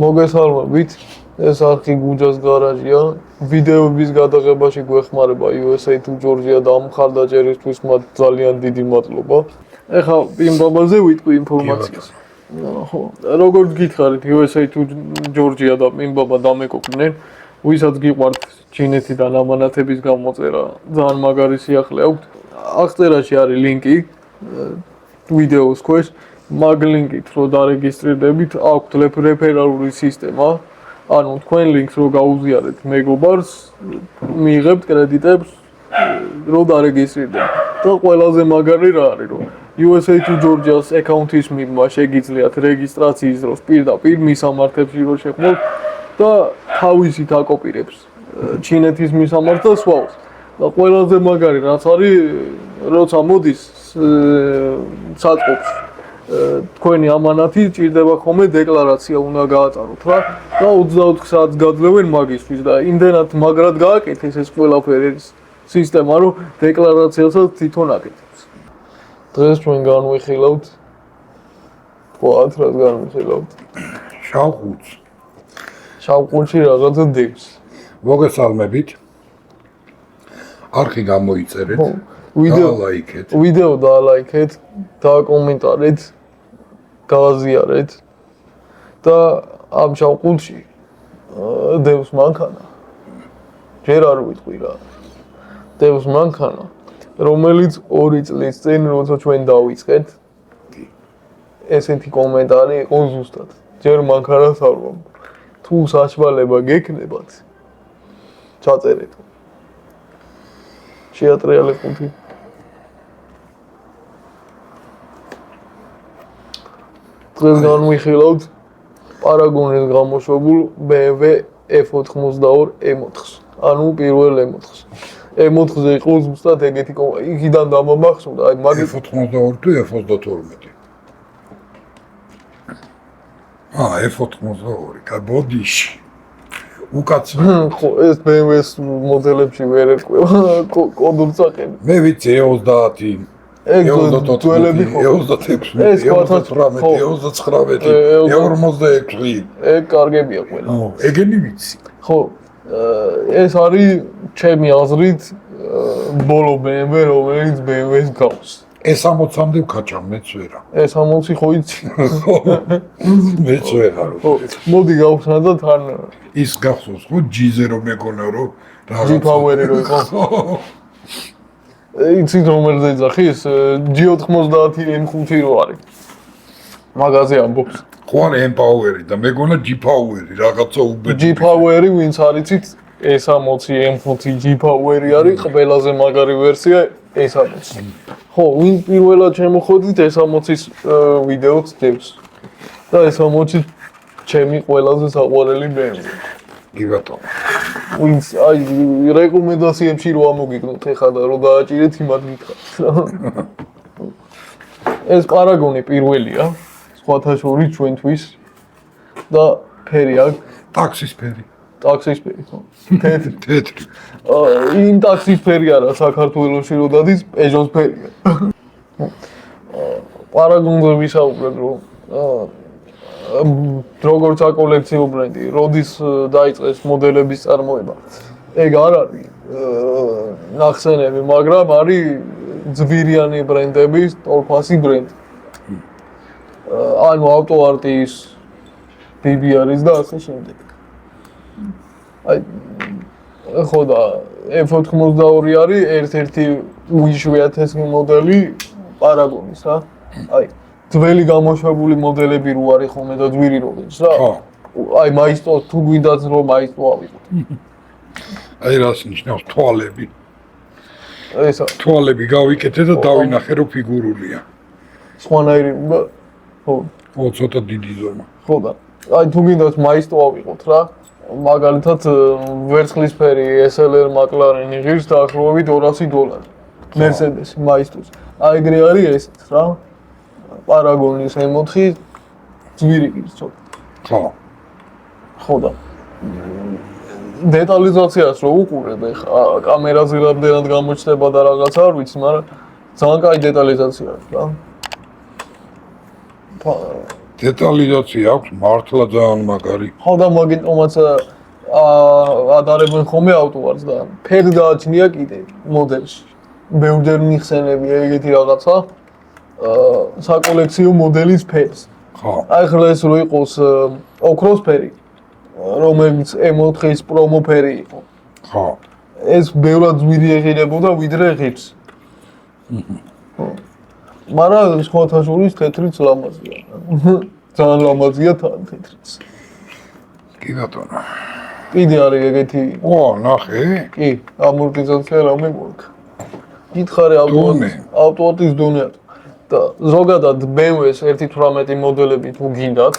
მოგესალმებით. ეს არქი გუჯას გარაჟია. ვიდეოების გადაღებაში გვეხმარება USA to Georgia და ამ მხარდაჭერისთვის მათ ძალიან დიდი მადლობა. ეხლა იმ ბაბაზე ვიტყვი ინფორმაციას. ხო, როგორც გითხარით USA to Georgia და იმ ბაბა დამეკოდნენ, ვისაც გიყვართ ჩინეთიდან ამანათების გამოწერა, ძალიან მაგარი სიახლე აქვთ. აღწერაში არის ლინკი ვიდეოს ქვეშ. მაგ ლინკით რო დარეგისტრირდებით, აქვთ რეფერალური სისტემა. ანუ თქვენ ლინკს რო გაუზიარეთ მეგობარს, მიიღებთ კრედიტებს, რო დარეგისტრირდებით. და ყველაზე მაგარი რა არის, რომ USA to Georgia-ს აკაუნთის მიღება შეგიძლიათ რეგისტრაციის დროს პირდაპირ მისამართებში რო შეხმოთ და თავისით აკოპირებს ჩინეთის მისამართს და სვავს. და ყველაზე მაგარი რაც არის, როცა მოდის საწყობს თქვენი ამანათი ჭირდება ხოლმე დეკლარაცია უნდა გაატაროთ რა და 24 საათს გადლევენ მაგისთვის და იმდენად მაგრად გააკეთეს ეს ყველაფერი სისტემა რომ დეკლარაციასაც თვითონ აკეთებს. დღეს ჩვენ განვიხილავთ თქვათ რას განვიხილავთ? შავყუთს. შავყუთში რაღაცა დევს. მოგესალმებით. არქი გამოიწერეთ. ვიდეო დაალაიქეთ, დააკომენტარეთ, გააზიარეთ და ამ შავყუთში დევს მანქანა. ჯერ არ ვიტყვი რა. დევს მანქანა, რომელიც 2 წლის წინ როცა ჩვენ დავიწყეთ, ესეთი კომენტარი იყო ზუსტად. ჯერ მანქანას არ ვამბობ. თუ საშუალება გექნებათ, ჩაწერეთ. შეატრიალეთ ხუთი. დღეს განვიხილავთ პარაგონის გამოშვებულ BMW F92 M4-ს. ანუ პირველ M4-ს. M4-ზე იყო ზუსტად ეგეთი იქიდან დამამახსოვრდა, აი მაგ F92 თუ F22? F92, კაბოდიში. უკაც ხო, ეს BMW-ს მოდელებში ვერ ერკვევა, კოდურს აყენებ. მე ვიცი E30, E32, E36, E38, E39, E46. ეგ კარგებია ყველა. ეგენი ვიცი. ხო, ეს არის ჩემი აზრით ბოლო BMW, რომელიც BMW-ს გავს. E60-მდე ვქაჭამ, მეც ვერა. E60 ხო იცი? მეც ვერა. მოდი გავხსნა და თან ის გახსოვს ხო G-ზე რომ მეგონა რომ G-Power-ი რო იყო. იცით რომელზე იძახი ეს G90 M5 რო არის. მაგაზე ამბობს. ხო არა M-Power-ი და მეგონა G-Power-ი რაღაცა უბედური. G-Power-ი ვინც არიცით E60 M5 G-Power-ი არის ყველაზე მაგარი ვერსია E60. ხო, ვინ პირველად შემოხვედით E60-ის ვიდეოც დევს. და E60-ი ჩემი ყველაზე საყვარელი BMW. კი ბატონო. ვინც აი რეკომენდაციებში რო ამოგიგნოთ ეხლა და რო დააჭირეთ იმად გითხრათ რა. ეს პარაგონი პირველია, სხვათა შორის ჩვენთვის და ფერი აქვს ტაქსის ფერი. ტაქსის ფერი ხო? თეთრი. იმ ტაქსის ფერი არა საქართველოში რო დადის პეჟოს ფერია. პარაგონზე ვისაუბრებ რომ როგორც აკოლექციო ბრენდი, როდის დაიწყეს მოდელების წარმოება. ეგ არ არის ნახსენები, მაგრამ არის ძვირიანი ბრენდების ტოლფასი ბრენდი. ანუ ავტოარტის, BBR-ის და ასე შემდეგ. აი ხო და F92 არის ერთ-ერთი უიშვიათესი მოდელი პარაგონის რა. აი ძველი გამოშვებული მოდელები რო არის ხოლმე და ძვირი როგორც რა. ხო. აი მაისტო თუ გვინდათ რომ მაისტო ავიღოთ. აი რას ნიშნავს თვალები? ესა თვალები გავიკეთე და დავინახე რომ ფიგურულია. სხვანაირი უნდა ხო. ხო, ცოტა დიდი ზომა. ხო და აი თუ გვინდათ მაისტო ავიღოთ რა. მაგალითად ვერცხლისფერი SLR McLaren-ი ღირს დაახლოებით $200. Mercedes მაისტოს. აი ეგრე არის ესეც რა. პარაგონის M4 ძვირი ის ცოტა. ხო. ხო და დეტალიზაციას რო უყურებ ეხა კამერაზე რამდენად გამოჩნდება და რაღაც არ ვიცი, მაგრამ ძალიან კაი დეტალიზაცია აქვს რა. დეტალიზაცია აქვს მართლა ძალიან მაგარი. ხო და მაგიტომაც ადარებენ ხოლმე ავტოვარს და ფერი გააჩნია კიდე მოდელში. ბევრჯერ მიხსენებია ეგეთი რაღაცა საკოლექციო მოდელის ფერს. ხო. აი ხლა ეს რო იყოს ოქროს ფერი, რომელიც M4-ის პრომო ფერი იყო. ხო. ეს ბევრად ძვირი ეღირებოდა ვიდრე ღირს. მაგრამ სხვათა შორის თეთრიც ლამაზია. ძალიან ლამაზია თან თეთრიც. კი ბატონო. კიდე არის ეგეთი. ო, ნახე. კი, ამორტიზაცია რამე მოაქვს. გითხარი ავტომატის დონე და ზოგადად BMW-ს 1.18 მოდელები თუ გინდათ,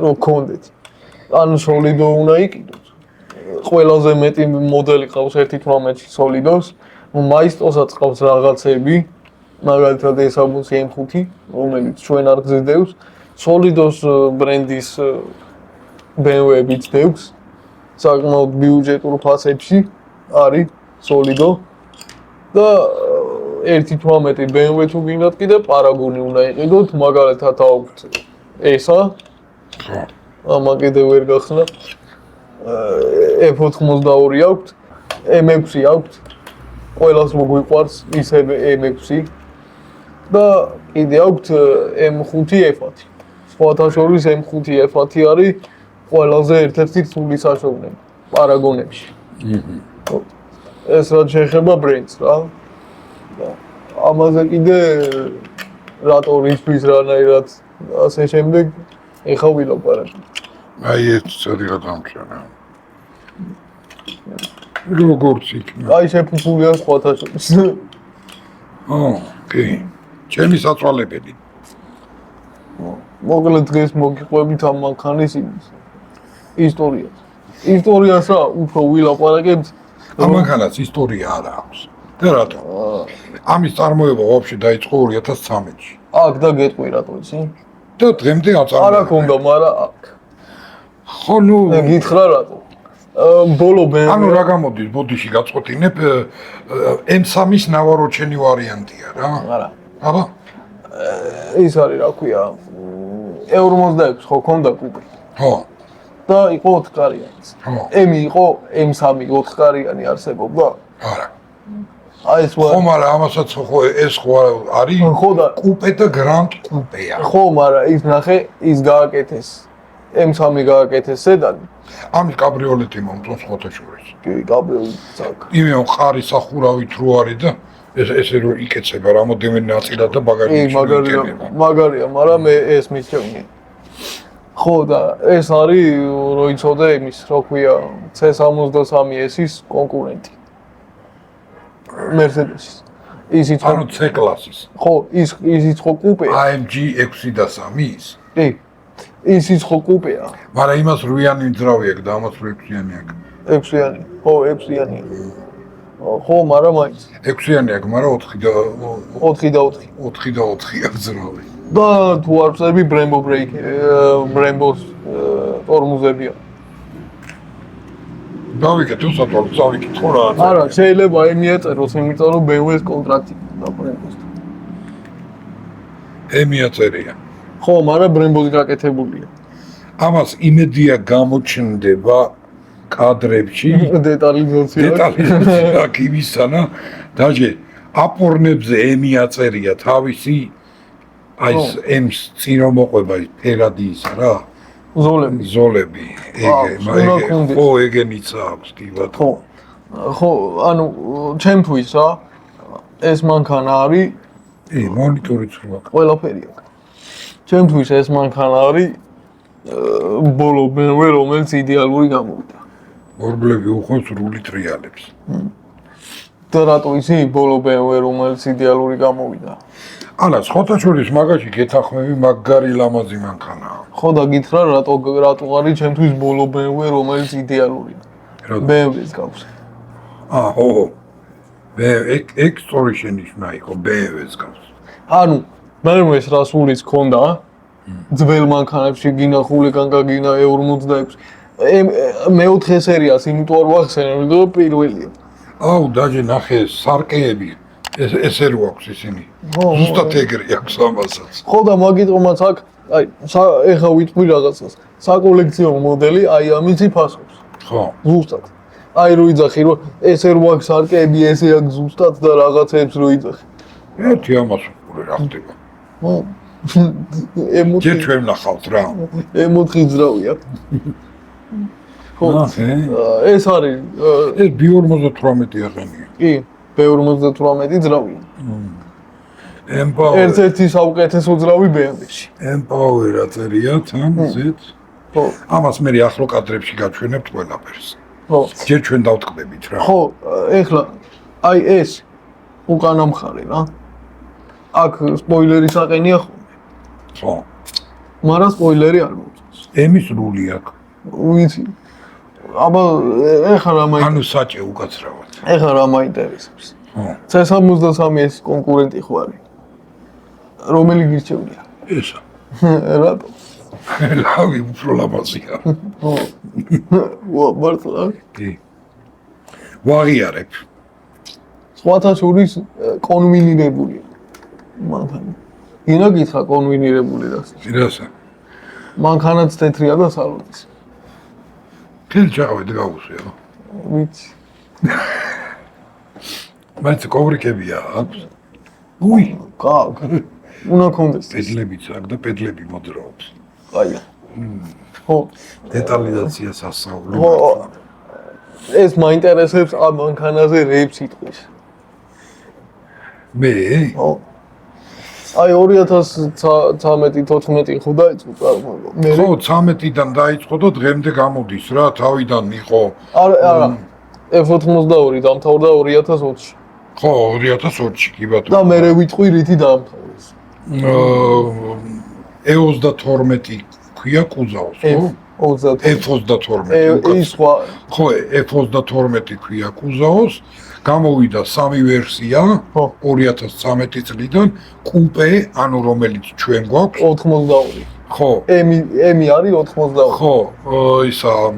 რომ გქონდეთ. ან Solido უნდა იყიდოთ. ყველაზე მეტი მოდელი ყავს 1.18-ში Solido-ს, Maestro-საც ყავს რაღაცები, მაგალითად ეს აბუნსი M5, რომელიც ჩვენ არ გზდევს, Solido-ს ბრენდის BMW-ებიც დევს, საკმაოდ ბიუჯეტურ ფასებში არის Solido და 1.18 BMW თუ გინდათ კიდე პარაგონი უნდა იყიდოთ, მაგალითად აქვთ ესა. ამა კიდე ვერ გახსნა. F82 აქვთ, M6 აქვთ. ყველას მოგვიყვარს ისევე M6 და კიდე აქვთ M5 F1. სხვათა შორის M5 F1 არის ყველაზე ერთ-ერთი რთული საშუალება პარაგონებში. ეს რაც შეეხება ბრენდს რა. ამაზე კიდე რატორისთვის რანაირად ასე შემდეგ ეხა ვილაპარაკი. აი ეს ცოტა დამჩანა. როგორც იქნება. აი შეფუფულია სხვათა შორის. კი. ჩემი საწვალებელი. მოკლედ დღეს მოგიყვებით ამ მანქანის ისტორიას. ისტორიას რა უფრო ვილაპარაკებთ. ამ მანქანას ისტორია არ აქვს. და რატო? ამის წარმოება ვაფშე დაიწყო 2013-ში. აქ და გეტყვი რატო იცი? და დღემდე აწარმოებენ. არა ქონდა, მაგრამ აქ. ხო, ნუ გითხრა რატო? ბოლო BMW. ანუ რა გამოდის, ბოდიში გაწყვეტინებ M3-ის ნავაროჩენი ვარიანტია რა. არა. აბა. ის არის რა ქვია? E56 ხო ქონდა კუპე. ხო. და იყო 4 კარიანი. ხო. M იყო M3 4 კარიანი არსებობდა? არა. აი ეს ხო, მაგრამ ამასაც ხო ეს ხო არის ხო და კუპე და გრანდ კუპეა. ხო, მაგრამ ის ნახე, ის გააკეთეს. M3 გააკეთეს სედანი. ამის კაბრიოლეტი მომწონს ხოთა შორის. კი, კაბრიოლეტი წაკ. იმეო ყარი სახურავით რო არის და ესე რო იკეცება რამოდენიმე ნაწილად და ბაგაჟში. მაგარია, მაგრამ მე ეს მისჩემია. ხო და ეს არის რო იცოდე იმის, რო ქვია C63S-ის კონკურენტი. Mercedes-ის. ისიც ანუ C-კლასის. ხო, ისიც ხო კუპეა. AMG 603-ის. კი. ისიც ხო კუპეა. მაგრამ იმას 8-იანი ძრავი აქვს და ამას 6-იანი აქვს. 6-იანი. ხო, 6-იანი. ხო, მაგრამ მაინც 6-იანი აქვს, მაგრამ 4 და 4 და 4. 4 და 4 აქვს ძრავი. და თუ არ ვწები Brembo brake, Brembo-ს ტორმუზებია. დავიკეთე უსათვალო, წავიკითხო რა. არა, შეიძლება მიეწეროს, იმიტომ რომ BMW-ს კონტრაქტი და Brembo-სთან. მიაწერია. ხო, მაგრამ Brembo-ს გაკეთებულია. ამას იმედია გამოჩნდება კადრებში. დეტალიზაცია. აქ იმისანა, დაჟე აპორნებზე მიაწერია თავისი აი ეს წინ რომ მოყვება ის ფერადი ისა რა. ზოლები. ხო, ეგენიც აქვს ტიბად. ხო. ხო, ანუ ჩემთვის რა ეს მანქანა არის მონიტორიც რო აქვს. ყველაფერი აქვს. ჩემთვის ეს მანქანა არის ბოლო BMW, რომელიც იდეალური გამოვიდა. ორბლები უხო სრული ტრიალებს. და რატო ისი ბოლო BMW, რომელიც იდეალური გამოვიდა? ალა, ხოთა შორის მაგაში გეთახმები მაგარი ლამაზი მანქანაა. ხო და გითხრა რატო არის ჩემთვის ბოლო BMW, რომელიც იდეალურია. BMW-ს გავს. ხო. ეგ სტორი შენიშნა იყო BMW-ს გავს. ანუ BMW-ს რა სულიც ქონდა ძველ მანქანებში გინახული განგაგინა E56. მე-4 სერიას იმიტომ არ ვახსენებ, რომ პირველია. აუ, დაჟე ნახე სარკეები. ესე რო აქვს ისინი. ზუსტად ეგრე აქვს ამასაც. ხო და მაგიტომაც აქ აი, ეხა ვიტყვი რაღაცას. საკოლექციო მოდელი აი ამისი ფასობს. ხო. ზუსტად. აი რო იძახი რომ ეს რო აქვს არკები, ესე აქვს ზუსტად და რაღაცებს რო იძახი. ერთი ამას უკვე რა ხდება. ხო. ჯერ ჩვენ ნახავთ რა. M4 ძრავია. ხო. ეს არის ეს B58 აღენია. კი, B58 ძრავია. Empower. ერთ-ერთი საუკეთესო ძრავი BMW-ში. Empower აწერია თან ზეთ. ხო. ამას მე ახლო კადრებში გაჩვენებთ ყველაფერს. ხო. ჯერ ჩვენ დავტყდებით რა. ხო, ეხლა აი ეს უკანა მხარე რა. აქ სპოილერი საყენია ხოლმე. ხო. მაგრამ სპოილერი არ მოწონს. ემის რული აქვს. ვიცი. აბა ეხლა რა მაინტერესებს? ანუ საჭე უკაცრავად. ეხლა რა მაინტერესებს? ხო. C63 ეს კონკურენტი ხო არის? რომელი გირჩევნია? ესა. რატო? ლავი უფრო ლამაზია. ხო. მართლა? კი. ვაღიარებ. სხვათა შორის კონვინირებული. მანქანა. ინა გითხრა კონვინირებული რა. რასა? მანქანაც თეთრია და სალონის. ფილ ჩავედ გავუსვიო. ვიცი. მაინც კოვრიკებია აქვს. უი, კაკ. უნდა კონდეს. პედლებიც აქვს და პედლები მოძრაობს. აი. ხო. დეტალიზაციას ასწავლებ. ხო. ეს მაინტერესებს ამ მანქანაზე რეებს იტყვის. მე? ხო. აი 2013-14 ხო დაიწყო წარმოება. მე ხო, 13-დან დაიწყო და დღემდე გამოდის რა, თავიდან იყო. არა. F82 დამთავრდა 2020-ში. ხო, 2020-ში კი ბატონო. და მე ვიტყვი რითი დაამთავრეს. E32 ქვია კუზაოს, ხო? F32. ის სხვა ხო, F32 ქვია კუზაოს. გამოვიდა სამი ვერსია 2013 წლიდან, კუპე, ანუ რომელიც ჩვენ გვაქვს 82. ხო. M არის 82. ხო, ისა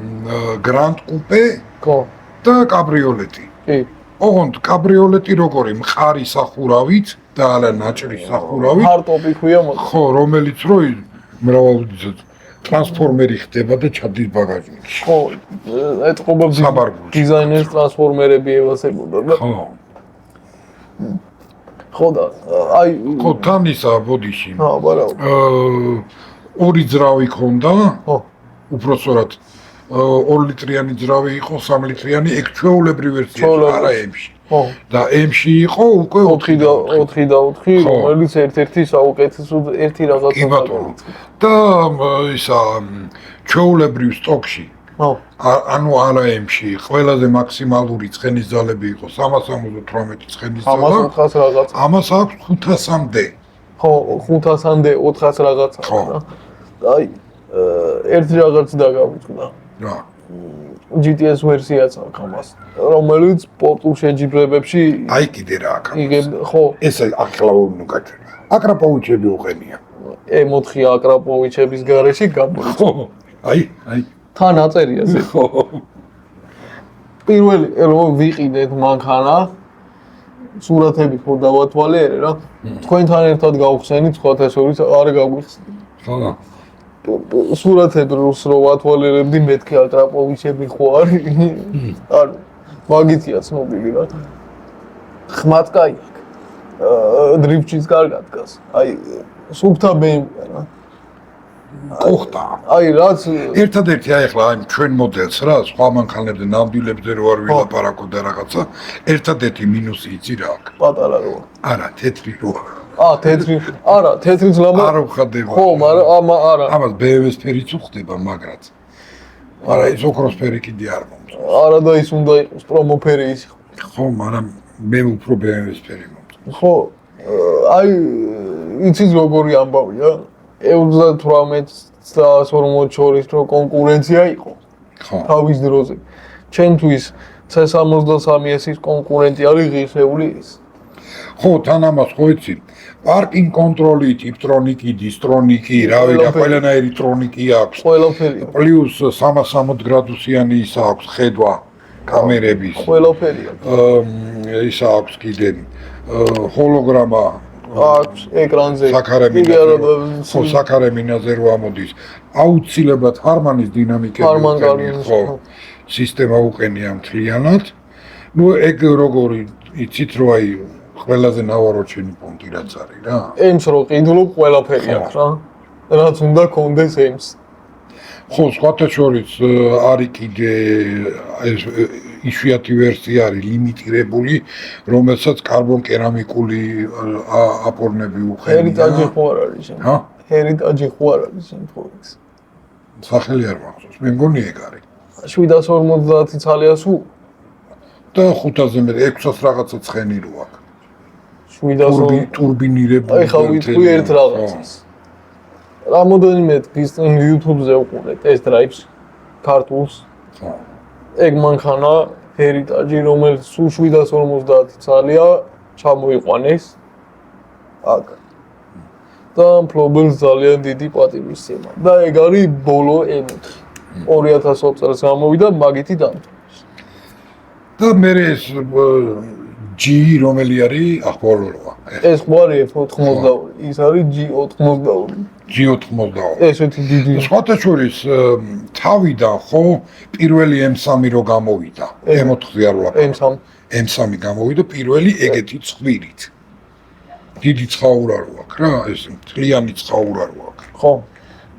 გრანდ კუპე ხო. და კაბრიოლეტი. კი. ოღონდ კაბრიოლეტი როგორი მყარი სახურავით და ალა ნაჭრი სახურავით. ჰარტოპი ქვია მოდი. ხო, რომელიც რო მრავალ ტრანსფორმერი ხდება და ჩადის ბაგაჟში. ხო, ეთყობა დიზაინერს ტრანსფორმერები ევასებოდა და ხო. ხო და აი ხო, თან ისა ბოდიში. ხო, ბარა. ორი ძრავი ქონდა. ხო. უпроსორად 2 ლიტრიანი ძრავი იყო, 3 ლიტრიანი, ეგ ჩვეულებრივი ვერსია, არა M-ში. ხო. და M-ში იყო უკვე 4 და 4, რომელიც ერთ-ერთი საუკეთესო ერთი რაღაცა. კი ბატონო. და ისა ჩვეულებრივ სტოკში. ხო. ანუ არა M-ში, ყველაზე მაქსიმალური ცხენის ძალები იყო 378 ცხენის ძალა. 400 რაღაცა. ამას აქვს 500-მდე. ხო, 500-მდე 400 რაღაცა. ხო. აი ერთი რაღაც დაგავიწყდა. რა. GTS ვერსიაც აქვს ამას, რომელიც სპორტულ შეჯიბრებებში აი კიდე რა აქვს. იგებ, ხო, ეს ახლა უნდა გაჩვენო. აკრაპოვიჩები უყენია. M4 აკრაპოვიჩების გარეშე გამოიწვია. ხო. აი. თან აწერია ზე. ხო. პირველი რომ ვიყიდეთ მანქანა, სურათები ხო დავათვალიერე რა. თქვენთან ერთად გავხსენით, სხვათა შორის არ გაგვიხსნით. ხო. სურათები რო ვათვალიერებდი მეთქი აკრაპოვიჩები ხო არის? არა. მაგითია ცნობილი რა. ხმაც კაი აქვს. დრიფტშიც კარგად დგას. აი სუფთა BMW რა. კუხტა. აი რაც ერთადერთი აი ახლა აი ჩვენ მოდელს რა, სხვა მანქანებზე ნამდვილებზე რო არ ვილაპარაკო და რაღაცა, ერთადერთი მინუსი იცი რა აქვს. პატარა როა. არა, თეთრი რო. თეთრი. არა, თეთრიც ლამა. არ ვხდება. ხო, მაგრამ არა. ამას BMW-ს ფერიც უხდება, მაგრაც. არა, ის ოქროს ფერი კიდე არ მომწონს. არა და ის უნდა იყოს პრომოფერი ის. ხო, მაგრამ მე უფრო BMW-ს ფერი მომწონს. ხო, აი იცის როგორი ამბავია? E38 და 40 შორის რო კონკურენცია იყო. ხო. თავის დროზე. ჩვენთვის C63-ის კონკურენტი არის ღირსეული ის. ხო, თან ამას ხო იცი? პარკინგ კონტროლი, ტიპტრონიკი, დისტრონიკი, რავი, ყველანაირი ტრონიკი აქვს. ყველაფერი. პლუს 360 გრადუსიანი ის აქვს ხედვა კამერების. ყველაფერია. ის აქვს კიდე ჰოლოგრამა აქვს ეკრანზე. საქარემინაზე რო ამოდის, აუცილებლად ჰარმანის დინამიკები ხო, სისტემა უყენია მთლიანად. ნუ ეგ როგორი იცით რომ აი ყველაზე ნავაროჩენი პუნქტი რაც არის რა. ემს რო ყიდულობ ყველაფერი აქვს რა. რაც უნდა კონდეს ემს. ხო, სხვათა შორის არის კიდე ეს იშვიათი ვერსია არის ლიმიტირებული, რომელსაც კარბონ-კერამიკული აპორნები უყენია. ჰერიტაჯი ხო არ არის შენ? ჰა? ჰერიტაჯი ხო არ არის შენ ფორექს? სახელი არ მახსოვს, მე მგონი ეგ არის. 750 ცალია სულ და 500-ზე მეტი 600 რაღაცა ცხენი რო აქვს. 700 ტურბინირებული. აი ხა ვიტყვი ერთ რაღაცას. რამოდენიმე დღის წინ YouTube-ზე უყურე test drives ქართულს. ხო. ეგ მანქანა ჰერიტაჯი, რომელიც სულ 750 ცალია, ჩამოიყვანეს. აქ. და მფლობელს ძალიან დიდი პატივი სცემა. და ეგ არის ბოლო M4. 2020 წელს გამოვიდა, მაგითი დამთავრდა. და მე ეს G რომელი არის ახბოლოა. ეს ხო არის F82, ის არის G82. G82. ესეთი დიდი. სხვათა შორის თავიდან ხო პირველი M3 რო გამოვიდა. M4-ზე არ ვაფიქრე. M3 გამოვიდა პირველი ეგეთი ცხვირით. დიდი ცხაურა რო აქვს რა, ეს მთლიანი ცხაურა რო აქვს. ხო.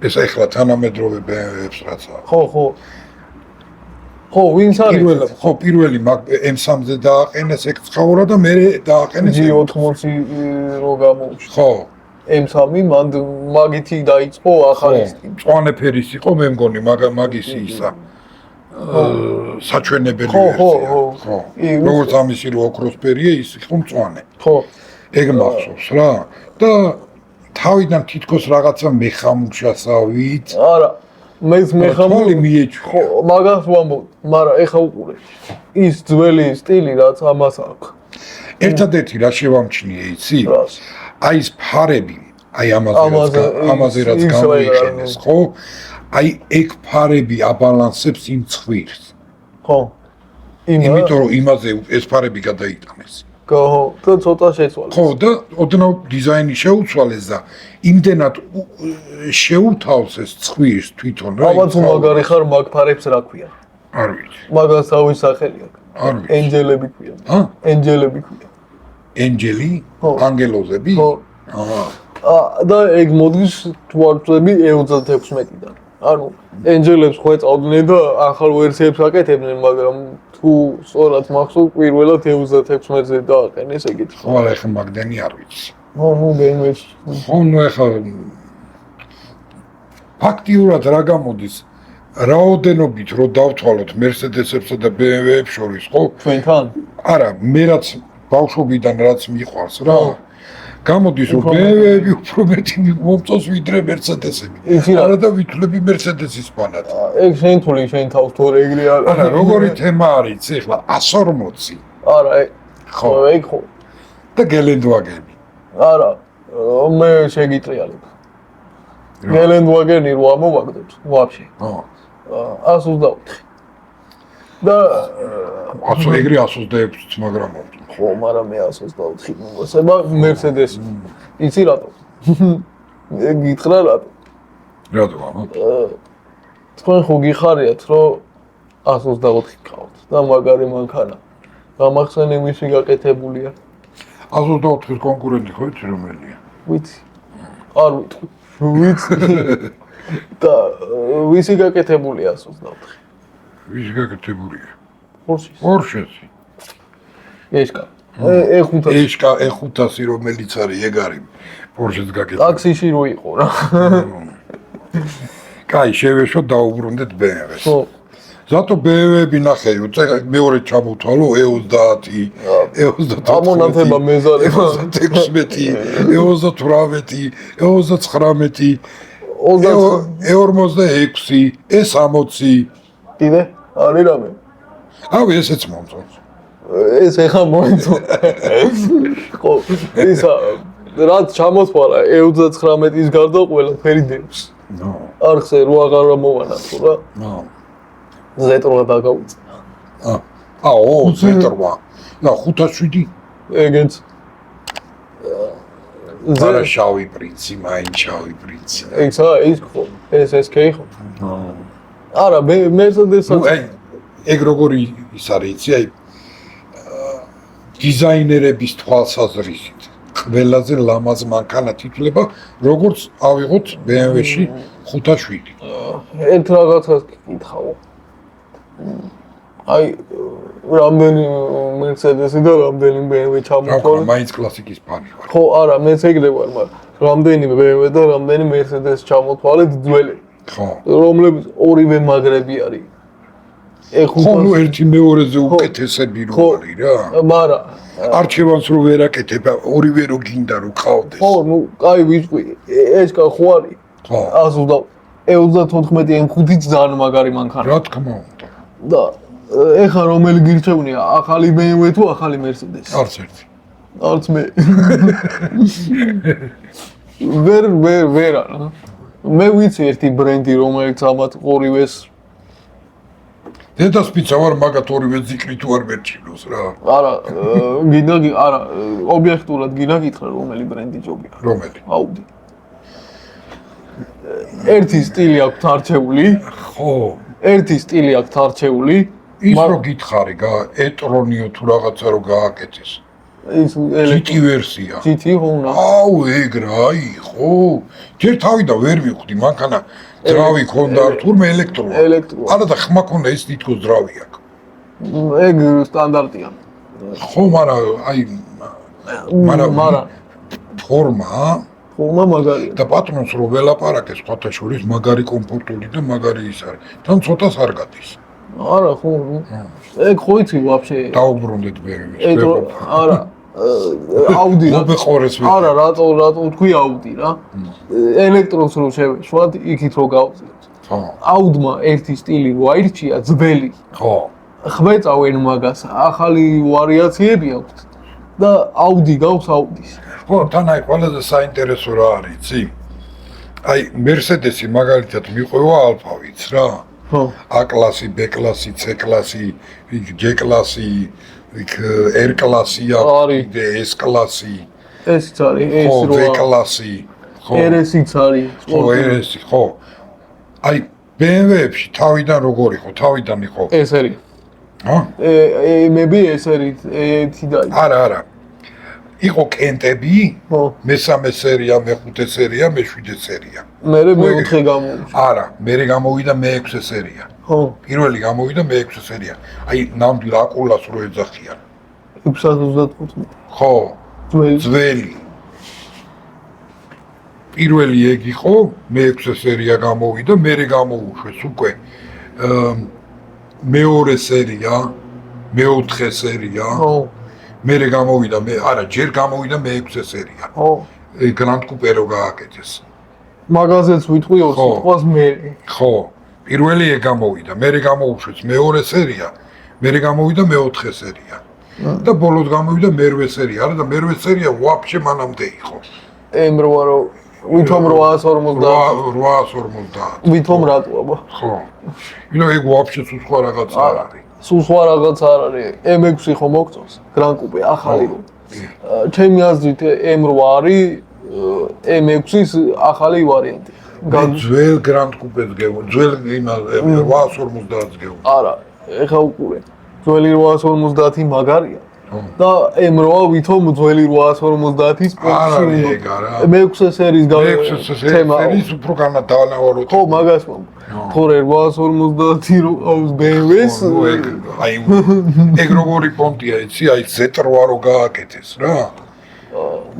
ეს ახლა თანამედროვე BMW-ებს რაც აქვს. ხო. ხო, ვინც არის? პირველი M3-ზე დააყენეს ეგ ცხაურა და მე დააყენეს G80 რო გამოვიდა. ხო. M3 მან მაგითი დაიწყო ახალი სტილი. მწვანე ფერის იყო მე მგონი მაგისი ისა. საჩვენებელი ვერსია. ხო. როგორც ამისი რო ოქროსფერია, ის იყო მწვანე. ხო. ეგ მახსოვს რა. და თავიდან თითქოს რაღაცა მეხამუშასავით. არა. მეც მეხამული მიეჩვია. ხო, მაგას ვამბობ, მაგრამ ეხა უყურე. ის ძველი სტილი რაც ამას აქვს. ერთადერთი რა შევამჩნიე იცი? აი ეს ფარები, აი ამაზე რაც გამოიყენეს, ხო? აი ეგ ფარები აბალანსებს იმ ცხვირს. ხო. იმიტომ რომ იმაზე ეს ფარები გადაიტანეს. ხო, და ცოტა შეცვალეს. ხო, და ოდნავ დიზაინი შეუცვალეს და იმდენად შეურთავს ეს ცხვირს თვითონ რა. ალბათ მაგარი ხარ მაგ ფარებს რა ქვია? არ ვიცი. მაგას თავის სახელი აქვს. არ ვიცი. ენჯელები ქვია. ჰა? ენჯელები ქვია. ენჯელი? ანგელოზები? ხო. აჰა. და ეგ მოდის თვალწები 76-დან. ანუ ენჯელებს ხო ეწავდნენ და ახალ ვერსიებს აკეთებდნენ, მაგრამ თუ სწორად მახსოვს, პირველად 76-ზე დააყენეს ეგეთი. ხო, ახლა მაგდენი არ ვიცი. ხო, ბენვეში. ხო, ახლა ფაქტიურად რა გამოდის? რაოდენობით რო დავთვალოთ Mercedes-ებსა და BMW-ებს შორის, ხო? ჩვენთან? არა, მე რაც ბავშვობიდან რაც მიყვარს რა. გამოდის რომ BMW-ები უფრო მეტი მომწონს ვიდრე Mercedes-ები. არა და ვითვლები Mercedes-ის პანად. ეგ შენ თვლი შენ თავს თორე ეგრე არა. არა, როგორი თემა არის ეხლა 140. არა, ხო, ეგ ხო. და გელენდვაგენი. არა, მე შეგიტრიალებ. გელენდვაგენი რო ამოვაგდოთ, ვაფშე. ხო. 124. და 100 ეგრე 126-ც მაგრამ მოვწონს. ხო, მაგრამ მე 124 მოგესება Mercedes. იცი რატო? გითხრა რატო? რატო ამა? თქვენ ხო გიხარიათ რომ 124 გყავთ და მაგარი მანქანა. გამახსენე მისი გაკეთებულია. 124-ის კონკურენტი ხო იცი რომელია? ვიცი. არ ვიტყვი. ვიცი. და ვისი გაკეთებულია 124? ვისი გაკეთებულია? Porsche-ში. ეშკა. E500 რომელიც არის ეგ არის Porsche-ს გაკეთებული. ტაქსიში რო იყო რა. კაი, შევეშოთ დაუბრუნდეთ BMW-ს. ხო. ზატო BMW-ები ნახე, მეორე ჩამოვთვალო E30, E34. ამონათება მეზარება. E16, E38, E39, E46, E60. კიდე? არის რამე? ავი ესეც მომწონს. ეს ეხა მომწონს. ხო, ისა რაც ჩამოთვალა E39-ის გარდა ყველაფერი დევს. არხზე რო აღარ მომანა თუ რა. Z8 დაგაუწია. Z8. და 507. ეგეც. არა შავი პრინცი, მაინც შავი პრინცი. ის ხო, ეს კი ხო. არა, Mercedes-საც ეგ როგორი ის არის, იცი, აი დიზაინერების თვალსაზრისით ყველაზე ლამაზ მანქანად ითვლება, როგორც ავიღოთ BMW-ში 5-7. ერთ რაღაცას გიკითხავ. აი რამდენი Mercedes-ი და რამდენი BMW ჩამოთვალე. მაინც კლასიკის ფანი ვარ. ხო, არა, მეც ეგრე ვარ, მაგრამ რამდენი BMW და რამდენი Mercedes ჩამოთვალეთ ძველი. ხო. რომლებიც ორივე მაგრები არის. ხო, ნუ ერთი მეორეზე უკეთესები რო არის რა. მაგრამ არჩევანს რო ვერ აკეთებ, ორივე რო გინდა რო ყავდეს. ხო, ნუ კაი ვიჭყვი, ეს ხო არის. ხო. 194 M5-იც ძალიან მაგარი მანქანა. რა თქმა უნდა. და ეხა რომელი გირჩევნია, ახალი BMW თუ ახალი Mercedes? არც ერთი. არც მე. ვერ არა. მე ვიცი ერთი ბრენდი, რომელიც ამათ ორივეს დედასპიცა ვარ, მაგათ ორივე ზიკრი თუ არ მერჩინოს რა. არა, არა, ობიექტურად გინდა გითხრა რომელი ბრენდი ჯობია. რომელი? Audi. ერთი სტილი აქვს არჩეული. ხო. ერთი სტილი აქვს არჩეული. ის რო გითხარი, e-tron-იო თუ რაღაცა რო გააკეთეს. ის GT ვერსია. GT ხო უნდა. აუ, ეგ რა, აი, ხო. ჯერ თავიდან ვერ მივხვდი, მანქანა ძრავი ქონდა, თურმე ელექტროა. არა და ხმა ქონდა, ის თითქოს ძრავი აქვს. ეგ სტანდარტია. ხო, მაგრამ ფორმა მაგარია. და პატრონს რო ველაპარაკეს, სხვათა შორის მაგარი კომფორტული და მაგარი ის არის. თან ცოტას არ გადის. არა, ხო. ეგ ხო იცი ვაფშე. დაუბრუნდეთ ბევრი. არა. Audi რა. მობეყორეს ვიყავ. არა, რატო თქვი Audi რა. ელექტრონს რო შევეშვათ, იქით რო გავწიოთ. ხო. Audi-მა ერთი სტილი რო აირჩია ძველი. ხო. ხვეწავენ მაგას, ახალი ვარიაციები აქვს და Audi გავს Audi-ს. ხო, თან აი ყველაზე საინტერესო რა არის, იცი? აი Mercedes-ი მაგალითად მიყვება Alfa-ვიც რა. ხო. A-კლასი, B-კლასი, C-კლასი, G-კლასი, R-კლასი აქვს, S-კლასი. ესიც არის, ეს ხო, როა. V-კლასი. ხო. RS-იც არის. ხო, RS-ი, ხო. აი BMW-ებში თავიდან როგორ იყო? თავიდან იყო. ეს არის. ჰა? მე ეს არის თიდა. არა. იყო კენტები, ხო. მესამე სერია, მეხუთე სერია, მეშვიდე სერია. მე მეოთხე გამოვიდა. არა, მე გამოვიდა მეექვსე სერია. ხო. პირველი გამოვიდა მეექვსე სერია. აი, ნამდვილ აკულას რო ეძახიან. 625. ხო. ძველი. ძველი. პირველი ეგ იყო, მეექვსე სერია გამოვიდა, მე გამოუშვეს უკვე მეორე სერია, მეოთხე სერია. ხო. მე გამოვიდა, ჯერ გამოვიდა მეექვსე სერია. ხო. Grand Coupe რო გააკეთეს. მაგაზეც ვიტყვი 2 სიტყვას მე. ხო. პირველი ეგ გამოვიდა, მე გამოუშვეს მეორე სერია, მე გამოვიდა მეოთხე სერია. და ბოლოს გამოვიდა მერვე სერია, არა და მერვე სერია ვაფშე მანამდე იყო. M8 რო ვითომ 850. ვითომ რატოა? ხო. ეგ ვაფშე სხვა რაღაცა არ არის. სულ სხვა რაღაც არ არის. M6 ხო მოგწონს? Grand Coupe ახალი. ჩემი აზრით M8 არის M6-ის ახალი ვარიანტი. ძველ Grand Coupe-ს გეუბნები, ძველ 850-ს გეუბნები. არა, ეხა უყურე. ძველი 850 მაგარია. და M8 ვითომ ძველი 850-ის არა, ეგ არა. მე-6 სერიის მე-6 სერიის უფრო განადალავაროთ. ხო, მაგას მომ. თორე 850 რო ყავს BMW-ს, აი ეგ როგორი პონტია, იცი, აი Z8 რო გააკეთეს რა.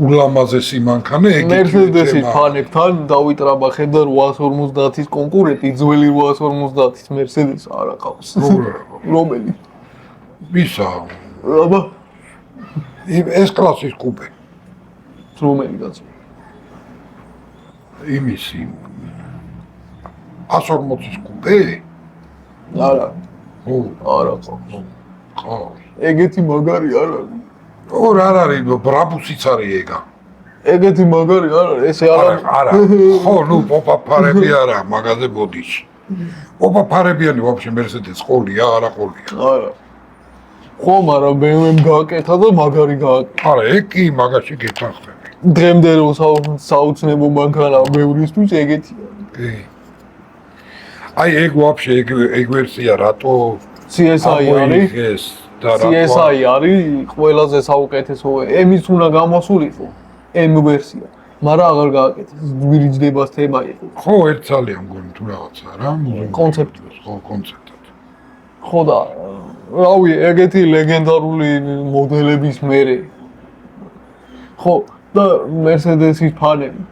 ულამაზესი მანქანა ეგ Mercedes-ის ფანებთან დავიტრაბახე და 850-ის კონკურენტი ძველი 850-ის Mercedes არ აყავს. რომელი? ისა. აბა, ეს კლასის კუპე. რომელი გაწვა? იმისი 140-ის კუპე? არა. ხო, არა ყავს. ხო. ეგეთი მაგარი არ არის. არ არის, ბრაბუსიც არის ეგა. ეგეთი მაგარი არ არის, ესე არ არის. არა. ხო, ნუ პოპაპარები არა, მაგაზე ბოდიში. პოპაპარებიანი ვაფშე Mercedes ყოლია, არა ყოლია. არა. ხო, მაგრამ BMW-მ გააკეთა და მაგარი გააკეთა. არა, ეგ კი მაგაში გეთანხმები. დღემდე რო საოცნებო მანქანა ბევრისთვის ეგეთია. კი. აი ეგ ვაფშე ეგ ვერსია რატო CSI არის? CSI არის ყველაზე საუკეთესო. M-ის უნდა გამოსულიყო. M ვერსია. მაგრამ აღარ გააკეთეს. გვირიჯდებას თემა იყო. ხო, ერთ ძალიან მგონი თუ რაღაცა რა, კონცეპტი. ხო, კონცეპტად. ხო და რავი, ეგეთი ლეგენდარული მოდელების მერე. ხო, და Mercedes-ის ფანები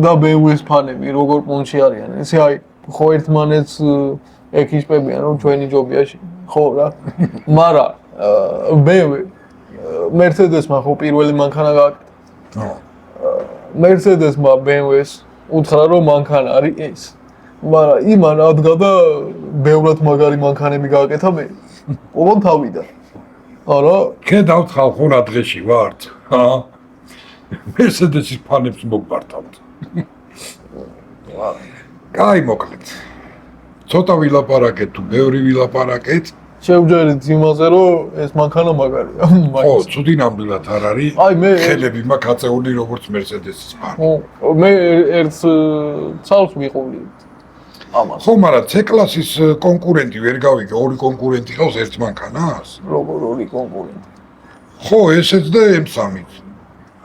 და BMW-ის ფანები როგორ პონჩი არიან. ესე აი, ხო ერთმანეთს ეკისპებიან რომ ჩვენი ჯობია ხო რა. მაგრამ BMW Mercedes-მა ხო პირველი მანქანა გააკეთა. ხო. Mercedes-მა BMW-ს უთხრა რომ მანქანა არის ეს. მაგრამ იმან ადგა და ბევრად მაგარი მანქანები გააკეთა მე. ყოველ თავიდან. არა, კე დავთხალ ხო რა დღეში ვართ? ჰა. Mercedes-ის ფანებს მოგბართავთ. კაი მოკლედ. ცოტა ვილაპარაკეთ თუ ბევრი ვილაპარაკეთ. შევჯერეთ იმაზე რომ ეს მანქანა მაგარია. ხო, ცუდი ნამდვილად არ არის. აი მე ხელები მაქვს აწეული როგორც Mercedes-ის ფანი. ხო, მე ერთ ცალს ვიყოლი. ამას. ხო, მაგრამ C-კლასის კონკურენტი ვერ გავიგე, ორი კონკურენტი ყავს ერთ მანქანას? როგორ ორი კონკურენტი? ხო, ესეც და M3-იც.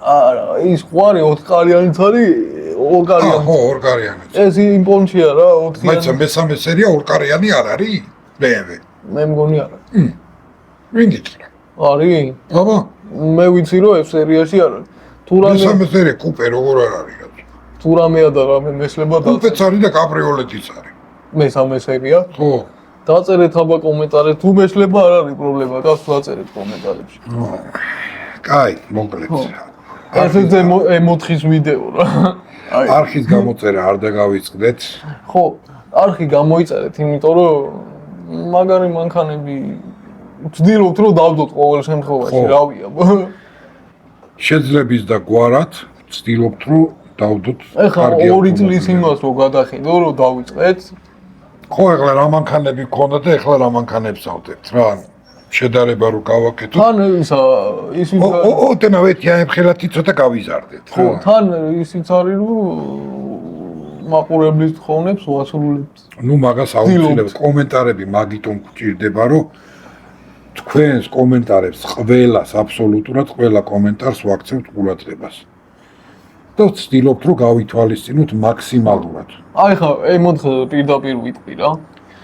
არა, ის ხვარი 4 კარიანიც არის, 2 კარიანი. ხო, 2 კარიანიც. ეს იმპონჩია რა, 4 მაინც მესამე სერია 2 კარიანი არ არის? BMW. მე მგონი არა. ვინ გითხრა? არის? აბა, მე ვიცი რომ F სერიაში არ არის. თუ რამე მესამე სერია კუპე როგორ არ არის? თუ რამეა და რამე მესლება და კუპეც არის და კაბრიოლეტიც არის. მესამე სერია. ხო. დაწერეთ აბა კომენტარებში, თუ მეშლება არ არის პრობლემა, გას დაწერეთ კომენტარებში. კაი, მოკლედ. ეს M4-ის ვიდეო რა. აი, არხის გამოწერა არ დაგავიწყდეთ. ხო, არხი გამოიწერეთ, იმიტომ რომ მაგარი მანქანები ვცდილობთ რომ დავდოთ ყოველ შემთხვევაში, რავია. შეძლების და გვარად ვცდილობთ რომ დავდოთ კარგი. ეხლა 2 წლის იმას რომ გადახედო, რომ დავიწყეთ. ხო, ეხლა რა მანქანები გქონდა და ეხლა რა მანქანებს ავდებთ რა. შედარება რო გავაკეთოთ. თან ის ოდენავეთი აემხელათი ცოტა გავიზარდეთ. ხო, თან ისიც არის რომ მაყურებლის თხოვნებს ვასრულებთ. ნუ მაგას აუცილებლად კომენტარები მაგიტომ გვჭირდება რომ თქვენს კომენტარებს ყველას აბსოლუტურად ყველა კომენტარს ვაქცევთ ყურადღებას. და ვცდილობთ რომ გავითვალისწინოთ მაქსიმალურად. აი ხა M4 პირდაპირ ვიტყვი რა.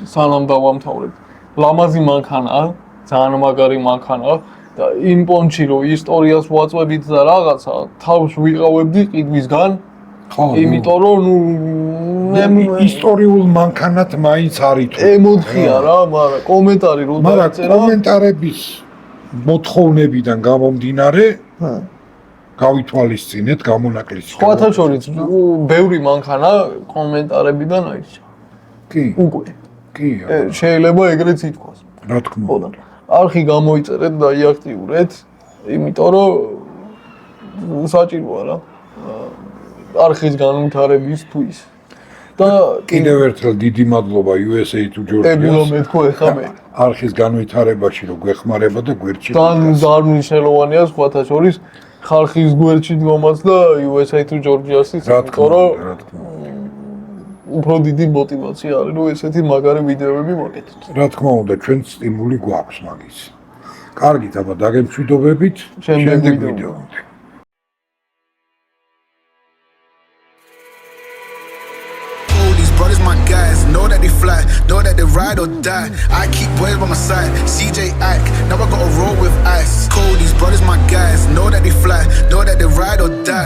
სანამ დავამთავრებ. ლამაზი მანქანაა, ძალიან მაგარი მანქანაა და იმ პონჩი რომ ისტორიას ვაწვევით და რაღაცა თავს ვიყავებდი ყიდვისგან. ხო, იმიტომ რომ ნუ ისტორიულ მანქანად მაინც არის თუ M4-ია რა, მაგრამ კომენტარი რო დაწერა, კომენტარების მოთხოვნებიდან გამომდინარე, გავითვალისწინეთ, გამონაკლისით. სხვათა შორის ბევრი მანქანა კომენტარებიდან აირჩა. კი, უკვე. კი, შეიძლება ეგრეც ითქვას. რა თქმა უნდა. არხი გამოიწერეთ და იაქტიურეთ, იმიტომ რომ საჭიროა რა. არხის განვითარებისთვის. და კიდევ ერთხელ დიდი მადლობა USA to Georgia. ეგულა მეთქო ეხა მე. არხის განვითარებაში რო გვეხმარება და გვერდში. დამნიშნელოვანია სხვათა შორის ხალხის გვერდში დგომაც და USA to Georgia-ს, იმიტომ რომ უფრო დიდი мотиваცია არის რომ ესეთი მაგარი ვიდეოები მოგეთეთ. რა თქმა უნდა, ჩვენ სტიმული გვაქვს მაგის. კარგით, აბა დაგემშვიდობებით შემდეგ ვიდეომდე. Brothers, my guys, know that they fly, know that they ride or die. I keep boys by my side, CJ Ike, now I gotta roll with ice. Cold, these brothers, my guys, know that they fly, know that they ride or die.